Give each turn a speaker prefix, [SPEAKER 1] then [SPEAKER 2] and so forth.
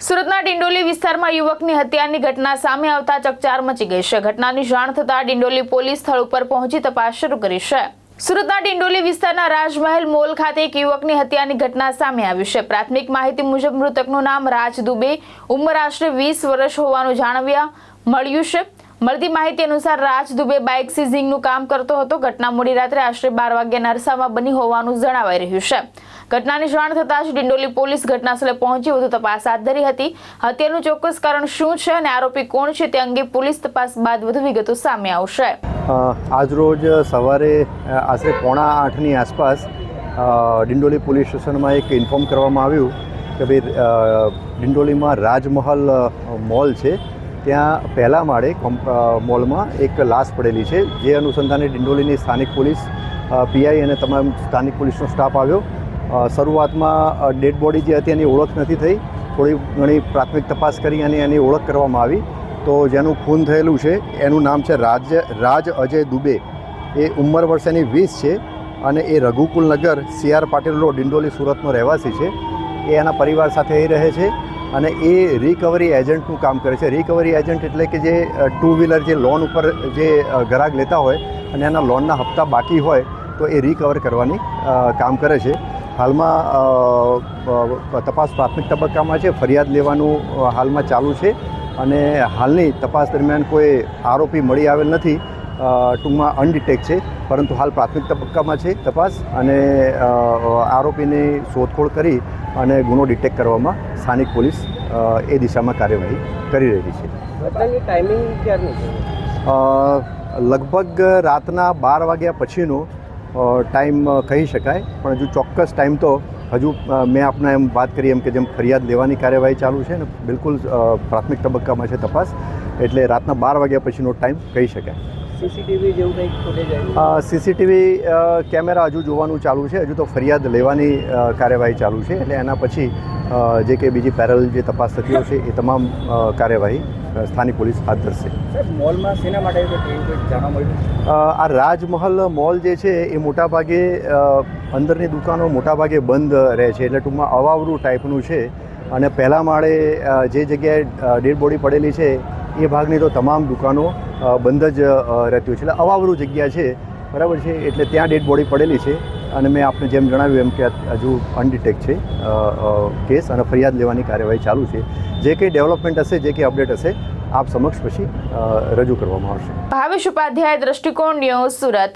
[SPEAKER 1] સુરતના ડિંડોલી વિસ્તારમાં યુવકની હત્યાની ઘટના સામે આવતા ચકચાર મચી ગઈ છે। ઘટનાની જાણ થતાં ડિંડોલી પોલીસ સ્થળ ઉપર પહોંચી તપાસ શરૂ કરી છે। સુરતના ડિંડોલી વિસ્તારના રાજમહેલ મોલ ખાતે એક યુવકની હત્યાની ઘટના સામે આવી છે। પ્રાથમિક માહિતી મુજબ મૃતકનું નામ રાજ દુબે, ઉંમર આશરે 20 વર્ષ હોવાનું જાણવા મળ્યું છે। મળતી માહિતી અનુસાર રાજ દુબે બાઇક સીઝિંગનું કામ કરતો હતો। ઘટના મોડી રાત્રે આશરે 12 વાગ્યાના અરસામાં બની હોવાનું જણાવાઈ રહ્યું છે। ઘટનાની જાણ થતાં જ ડિંડોલી પોલીસ ઘટનાસ્થળે પહોંચી વધુ તપાસ હાથ ધરી હતી। હત્યાનું ચોક્કસ કારણ શું છે અને આરોપી કોણ છે તે અંગે પોલીસ તપાસ બાદ વધુ વિગતો સામે આવશે।
[SPEAKER 2] આજરોજ સવારે આશરે 7:45ની આસપાસ ડિંડોલી પોલીસ સ્ટેશનમાં એક ઇન્ફોર્મ કરવામાં આવ્યું કે ભાઈ ડિંડોલીમાં રાજમહલ મોલ છે, ત્યાં પહેલા માળે મોલમાં એક લાશ પડેલી છે। જે અનુસંધાને ડિંડોલીની સ્થાનિક પોલીસ, પીઆઈ અને તમામ સ્થાનિક પોલીસનો સ્ટાફ આવ્યો। શરૂઆતમાં ડેડ બોડી જે હતી એની ઓળખ નથી થઈ। થોડી ઘણી પ્રાથમિક તપાસ કરી અને એની ઓળખ કરવામાં આવી તો જેનું ખૂન થયેલું છે એનું નામ છે રાજ અજય દુબે। એ ઉંમર વર્ષ એની 20 છે અને એ રઘુકુલ નગર CR પાટીલ રોડ ડિંડોલી સુરતનો રહેવાસી છે। એ એના પરિવાર સાથે અહીં રહે છે અને એ રિકવરી એજન્ટનું કામ કરે છે। રિકવરી એજન્ટ એટલે કે જે ટુ વ્હીલર જે લોન ઉપર જે ગ્રાહક લેતા હોય અને એના લોનના હપ્તા બાકી હોય તો એ રિકવર કરવાની કામ કરે છે। હાલમાં તપાસ પ્રાથમિક તબક્કામાં છે, ફરિયાદ લેવાનું હાલમાં ચાલુ છે અને હાલની તપાસ દરમિયાન કોઈ આરોપી મળી આવેલ નથી। ટૂંકમાં અનડિટેક્ટ છે, પરંતુ હાલ પ્રાથમિક તબક્કામાં છે તપાસ અને આરોપીની શોધખોળ કરી અને ગુનો ડિટેક્ટ કરવામાં સ્થાનિક પોલીસ એ દિશામાં કાર્યવાહી કરી રહી છે।
[SPEAKER 3] ઘટનાની ટાઈમિંગ ક્યારની છે?
[SPEAKER 2] લગભગ રાતના 12 વાગ્યા પછીનો ટાઈમ કહી શકાય, પણ હજુ ચોક્કસ ટાઈમ તો હજુ મેં આપને એમ વાત કરી એમ કે જેમ ફરિયાદ લેવાની કાર્યવાહી ચાલુ છે ને બિલકુલ પ્રાથમિક તબક્કામાં છે તપાસ, એટલે રાતના 12 વાગ્યા પછીનો ટાઈમ કહી શકાય।
[SPEAKER 3] સીસીટીવી જેવું કંઈક ફૂટેજ?
[SPEAKER 2] સીસીટીવી કેમેરા હજુ જોવાનું ચાલુ છે। હજુ તો ફરિયાદ લેવાની કાર્યવાહી ચાલુ છે, એટલે એના પછી જે કે બીજી પેરેલલ જે તપાસ થતી છે એ તમામ કાર્યવાહી સ્થાનિક પોલીસ હાથ ધરશે।
[SPEAKER 3] સાહેબ, મોલમાં શેના માટે જાણવા મળ્યું?
[SPEAKER 2] આ રાજમહલ મોલ જે છે એ મોટાભાગે અંદરની દુકાનો મોટાભાગે બંધ રહે છે, એટલે ટૂંકમાં અવાવરું ટાઈપનું છે અને પહેલા માળે જે જગ્યાએ ડેડ બોડી પડેલી છે એ ભાગની તો તમામ દુકાનો બંધ જ રહેતી હોય છે, એટલે અવાવરું જગ્યા છે, બરાબર છે। એટલે ત્યાં ડેડ બોડી પડેલી છે અને મેં આપને જેમ જણાવ્યું એમ કે હજુ અનડિટેક્ટ છે કેસ અને ફરિયાદ લેવાની કાર્યવાહી ચાલુ છે। જે કંઈ ડેવલપમેન્ટ હશે, જે કંઈ અપડેટ હશે આપ સમક્ષ પછી રજૂ કરવામાં આવશે।
[SPEAKER 1] ભાવેશ ઉપાધ્યાય, દ્રષ્ટિકોણ ન્યૂઝ, સુરત।